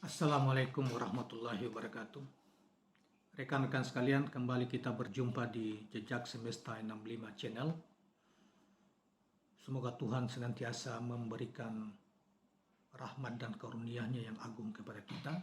Assalamualaikum warahmatullahi wabarakatuh. Rekan-rekan sekalian, kembali kita berjumpa di Jejak Semesta 65 Channel. Semoga Tuhan senantiasa memberikan rahmat dan karunia-Nya yang agung kepada kita,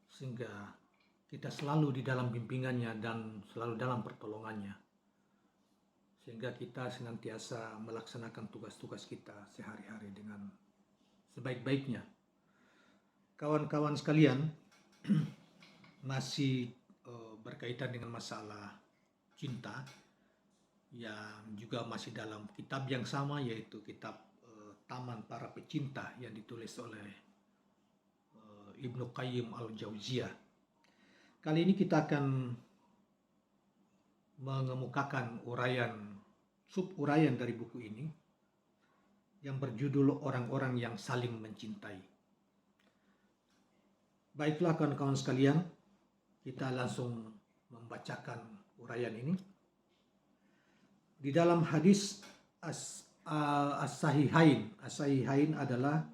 sehingga kita selalu di dalam bimbingannya dan selalu dalam pertolongannya, sehingga kita senantiasa melaksanakan tugas-tugas kita sehari-hari dengan sebaik-baiknya. Kawan-kawan sekalian, masih berkaitan dengan masalah cinta yang juga masih dalam kitab yang sama, yaitu kitab Taman Para Pecinta yang ditulis oleh Ibnu Qayyim al-Jauziyah. Kali ini kita akan mengemukakan sub-uraian dari buku ini yang berjudul Orang-orang yang Saling Mencintai. Baiklah kawan-kawan sekalian, kita langsung membacakan uraian ini. Di dalam hadis As-Sahihain adalah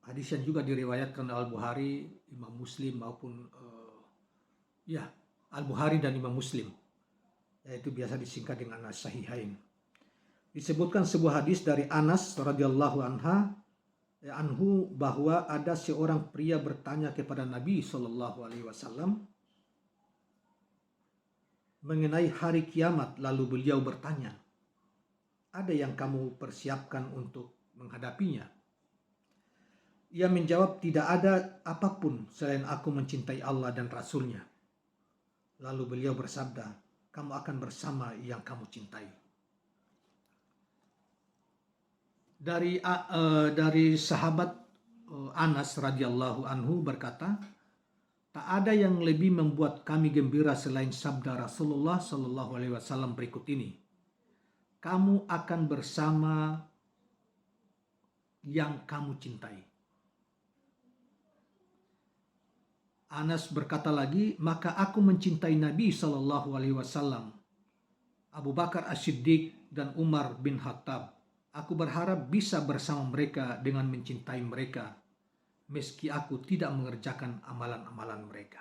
hadis yang juga diriwayatkan Al-Bukhari, Imam Muslim maupun Al-Bukhari dan Imam Muslim, yaitu biasa disingkat dengan As-Sahihain. Disebutkan sebuah hadis dari Anas radhiyallahu anhu bahwa ada seorang pria bertanya kepada Nabi Shallallahu Alaihi Wasallam mengenai hari kiamat, lalu beliau bertanya, ada yang kamu persiapkan untuk menghadapinya? Ia menjawab, tidak ada apapun selain aku mencintai Allah dan Rasulnya. Lalu beliau bersabda, kamu akan bersama yang kamu cintai. Dari sahabat Anas radhiyallahu anhu berkata, tak ada yang lebih membuat kami gembira selain sabda Rasulullah Shallallahu Alaihi Wasallam berikut ini, kamu akan bersama yang kamu cintai. Anas berkata lagi, maka aku mencintai Nabi Shallallahu Alaihi Wasallam, Abu Bakar As-Siddiq dan Umar bin Khattab. Aku berharap bisa bersama mereka dengan mencintai mereka, meski aku tidak mengerjakan amalan-amalan mereka.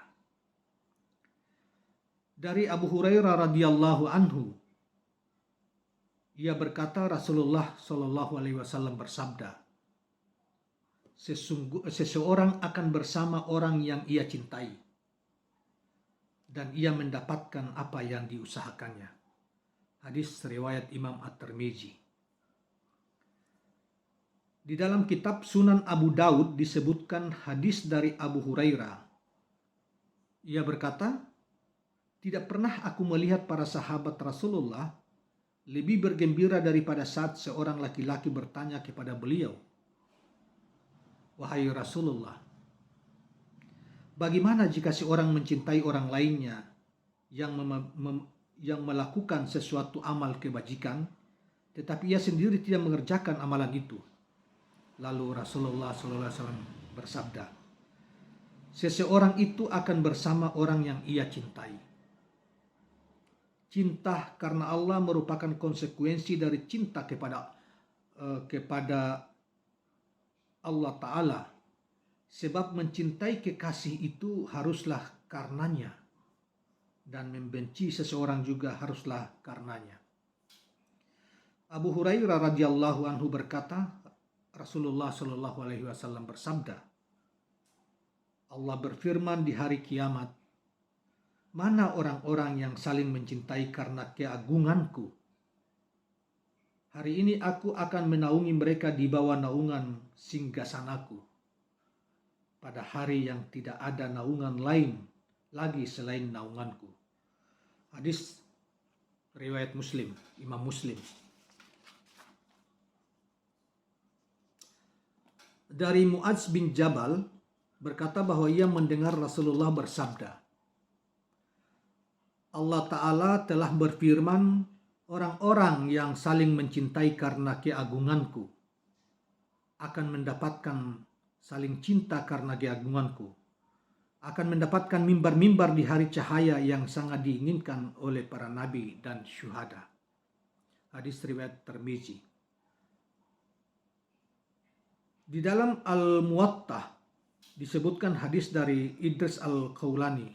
Dari Abu Hurairah radhiyallahu anhu, ia berkata Rasulullah Shallallahu Alaihi Wasallam bersabda, seseorang akan bersama orang yang ia cintai, dan ia mendapatkan apa yang diusahakannya. Hadis riwayat Imam At-Tirmizi. Di dalam kitab Sunan Abu Daud disebutkan hadis dari Abu Hurairah. Ia berkata, tidak pernah aku melihat para sahabat Rasulullah lebih bergembira daripada saat seorang laki-laki bertanya kepada beliau, wahai Rasulullah, bagaimana jika seorang mencintai orang lainnya yang melakukan sesuatu amal kebajikan, tetapi ia sendiri tidak mengerjakan amalan itu? Lalu Rasulullah SAW bersabda, seseorang itu akan bersama orang yang ia cintai. Cinta karena Allah merupakan konsekuensi dari cinta kepada Allah Ta'ala. Sebab mencintai kekasih itu haruslah karenanya, dan membenci seseorang juga haruslah karenanya. Abu Hurairah radhiyallahu anhu berkata, Rasulullah Shallallahu Alaihi Wasallam bersabda, Allah berfirman di hari kiamat, mana orang-orang yang saling mencintai karena keagunganku? Hari ini aku akan menaungi mereka di bawah naungan singgasanaku, pada hari yang tidak ada naungan lain lagi selain naunganku. Hadis riwayat Muslim, Imam Muslim. Dari Mu'adz bin Jabal berkata bahwa ia mendengar Rasulullah bersabda, Allah Ta'ala telah berfirman, orang-orang yang saling mencintai karena keagunganku akan mendapatkan saling cinta karena keagunganku, akan mendapatkan mimbar-mimbar di hari cahaya yang sangat diinginkan oleh para nabi dan syuhada. Hadis riwayat Tirmizi. Di dalam Al-Muwattah disebutkan hadis dari Idris Al-Khawlani.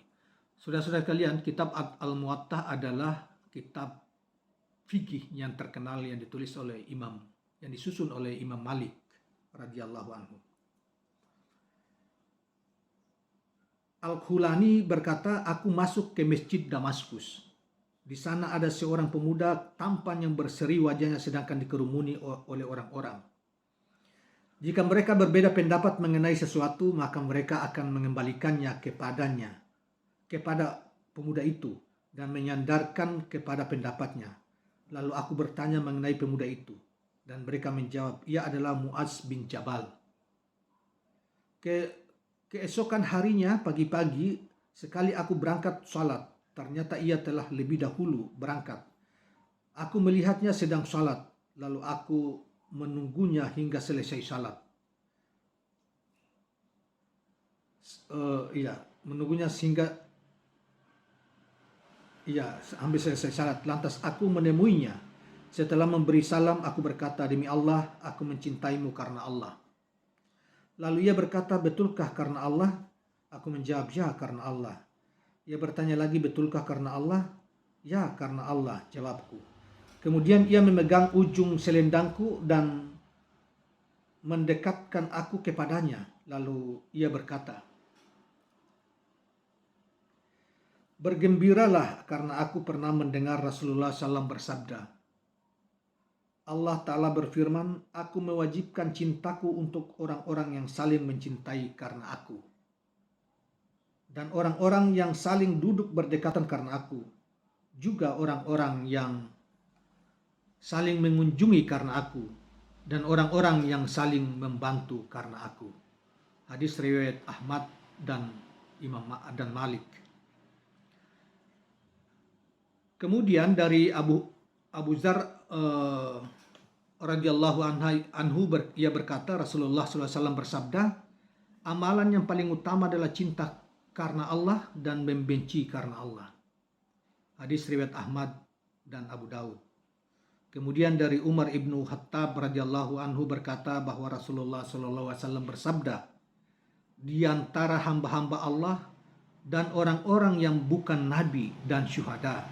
Saudara-saudara kalian, kitab Al-Muwattah adalah kitab fikih yang terkenal yang ditulis oleh yang disusun oleh Imam Malik radhiyallahu anhu. Al-Khulani berkata, aku masuk ke masjid Damaskus. Di sana ada seorang pemuda tampan yang berseri wajahnya sedangkan dikerumuni oleh orang-orang. Jika mereka berbeda pendapat mengenai sesuatu, maka mereka akan mengembalikannya kepada pemuda itu dan menyandarkan kepada pendapatnya. Lalu aku bertanya mengenai pemuda itu dan mereka menjawab, ia adalah Mu'adz bin Jabal. Keesokan harinya pagi-pagi sekali aku berangkat salat, ternyata ia telah lebih dahulu berangkat. Aku melihatnya sedang salat, lalu aku menunggunya hingga selesai salat. Menunggunya sampai selesai salat. Lantas aku menemuinya. Setelah memberi salam, aku berkata, demi Allah, aku mencintaimu karena Allah. Lalu ia berkata, betulkah karena Allah? Aku menjawab, ya karena Allah. Ia bertanya lagi, betulkah karena Allah? Ya karena Allah, jawabku. Kemudian ia memegang ujung selendangku dan mendekatkan aku kepadanya. Lalu ia berkata, bergembiralah karena aku pernah mendengar Rasulullah SAW bersabda, Allah Ta'ala berfirman, aku mewajibkan cintaku untuk orang-orang yang saling mencintai karena aku. Dan orang-orang yang saling duduk berdekatan karena aku. Juga orang-orang yang saling mengunjungi karena aku. Dan orang-orang yang saling membantu karena aku. Hadis riwayat Ahmad dan dan Malik. Kemudian dari Abu Dzar radhiyallahu anhu ia berkata, Rasulullah SAW bersabda, amalan yang paling utama adalah cinta karena Allah dan membenci karena Allah. Hadis riwayat Ahmad dan Abu Daud. Kemudian dari Umar ibnu Khattab radhiyallahu anhu berkata bahwa Rasulullah SAW bersabda, di antara hamba-hamba Allah dan orang-orang yang bukan nabi dan syuhada,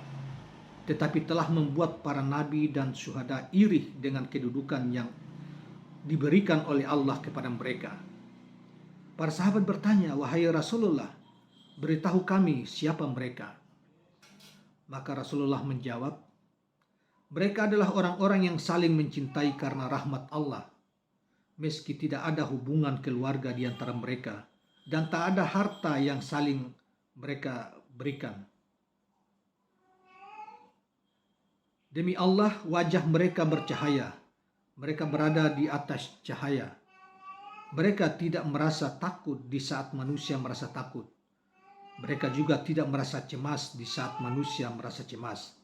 tetapi telah membuat para nabi dan syuhada iri dengan kedudukan yang diberikan oleh Allah kepada mereka. Para sahabat bertanya, wahai Rasulullah, beritahu kami siapa mereka. Maka Rasulullah menjawab, mereka adalah orang-orang yang saling mencintai karena rahmat Allah, meski tidak ada hubungan keluarga di antara mereka, dan tak ada harta yang saling mereka berikan. Demi Allah, wajah mereka bercahaya. Mereka berada di atas cahaya. Mereka tidak merasa takut di saat manusia merasa takut. Mereka juga tidak merasa cemas di saat manusia merasa cemas.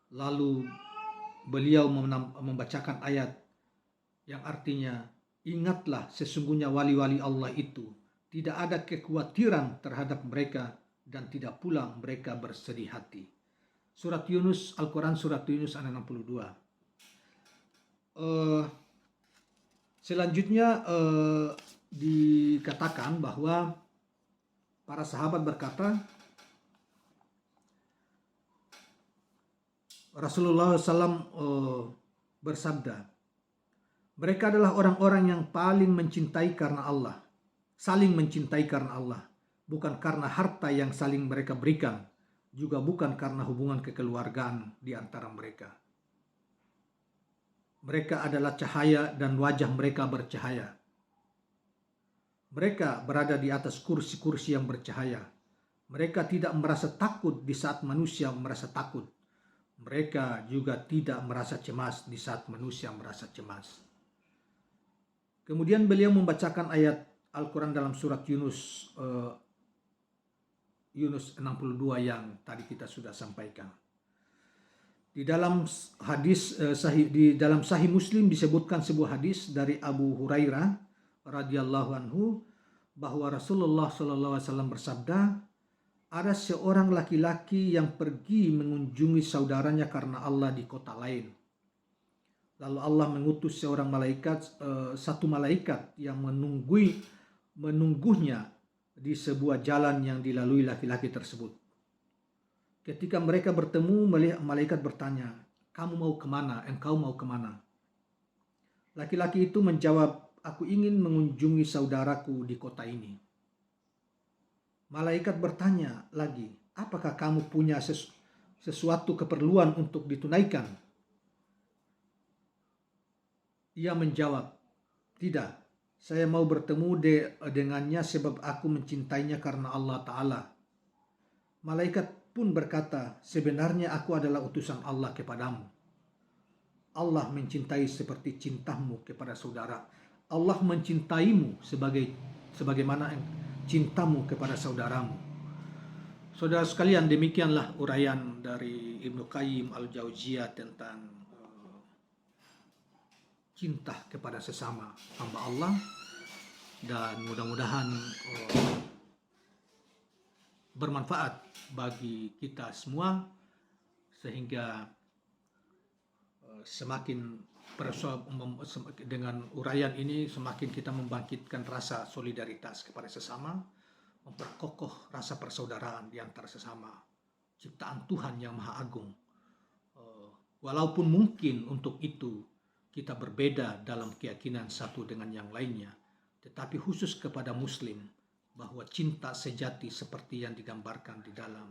Lalu beliau membacakan ayat yang artinya, ingatlah sesungguhnya wali-wali Allah itu tidak ada kekhawatiran terhadap mereka dan tidak pula mereka bersedih hati. Surat Yunus, Al-Quran Surat Yunus ayat 62. Selanjutnya dikatakan bahwa para sahabat berkata, Rasulullah SAW bersabda, mereka adalah orang-orang yang paling mencintai karena Allah, saling mencintai karena Allah, bukan karena harta yang saling mereka berikan, juga bukan karena hubungan kekeluargaan di antara mereka. Mereka adalah cahaya dan wajah mereka bercahaya. Mereka berada di atas kursi-kursi yang bercahaya. Mereka tidak merasa takut di saat manusia merasa takut. Mereka juga tidak merasa cemas di saat manusia merasa cemas. Kemudian beliau membacakan ayat Al-Quran dalam surat Yunus 62 yang tadi kita sudah sampaikan. Di dalam Sahih Muslim disebutkan sebuah hadis dari Abu Hurairah radhiyallahu anhu bahwa Rasulullah SAW bersabda, ada seorang laki-laki yang pergi mengunjungi saudaranya karena Allah di kota lain. Lalu Allah mengutus seorang malaikat, satu malaikat yang menunggunya di sebuah jalan yang dilalui laki-laki tersebut. Ketika mereka bertemu, malaikat bertanya, "Kamu mau kemana? Engkau mau kemana?" Laki-laki itu menjawab, "Aku ingin mengunjungi saudaraku di kota ini." Malaikat bertanya lagi, "Apakah kamu punya sesuatu keperluan untuk ditunaikan?" Ia menjawab, "Tidak, saya mau bertemu dengannya sebab aku mencintainya karena Allah Ta'ala." Malaikat pun berkata, "Sebenarnya aku adalah utusan Allah kepadamu. Allah mencintai seperti cintamu kepada saudara. Allah mencintaimu sebagaimana cintamu kepada saudaramu." Saudara sekalian, demikianlah uraian dari Ibnu Qayyim Al-Jauziyah tentang cinta kepada sesama hamba Allah, dan mudah-mudahan bermanfaat bagi kita semua, sehingga semakin dengan uraian ini semakin kita membangkitkan rasa solidaritas kepada sesama, memperkokoh rasa persaudaraan di antara sesama ciptaan Tuhan yang Maha Agung. Walaupun mungkin untuk itu kita berbeda dalam keyakinan satu dengan yang lainnya, tetapi khusus kepada Muslim, bahwa cinta sejati seperti yang digambarkan di dalam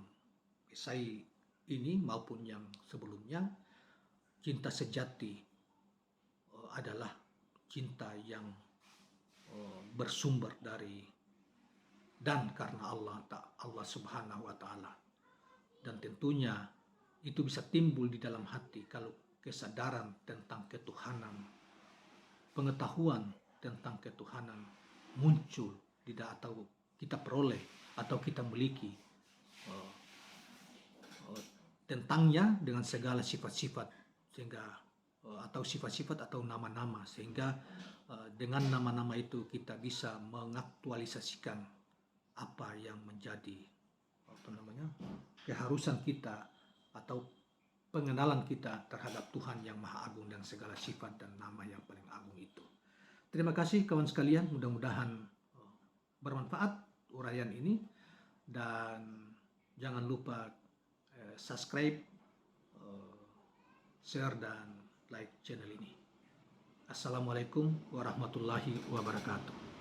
esai ini maupun yang sebelumnya, cinta sejati adalah cinta yang bersumber dari dan karena Allah Subhanahu wa Ta'ala. Dan tentunya itu bisa timbul di dalam hati kalau kesadaran tentang ketuhanan, pengetahuan tentang ketuhanan muncul atau kita peroleh atau kita miliki tentangnya dengan segala sifat-sifat, sehingga atau sifat-sifat atau nama-nama, sehingga dengan nama-nama itu kita bisa mengaktualisasikan apa yang menjadi keharusan kita atau pengenalan kita terhadap Tuhan yang Maha Agung dan segala sifat dan nama yang paling agung itu. Terima kasih kawan sekalian, mudah-mudahan bermanfaat uraian ini, dan jangan lupa subscribe, share, dan like channel ini. Assalamualaikum warahmatullahi wabarakatuh.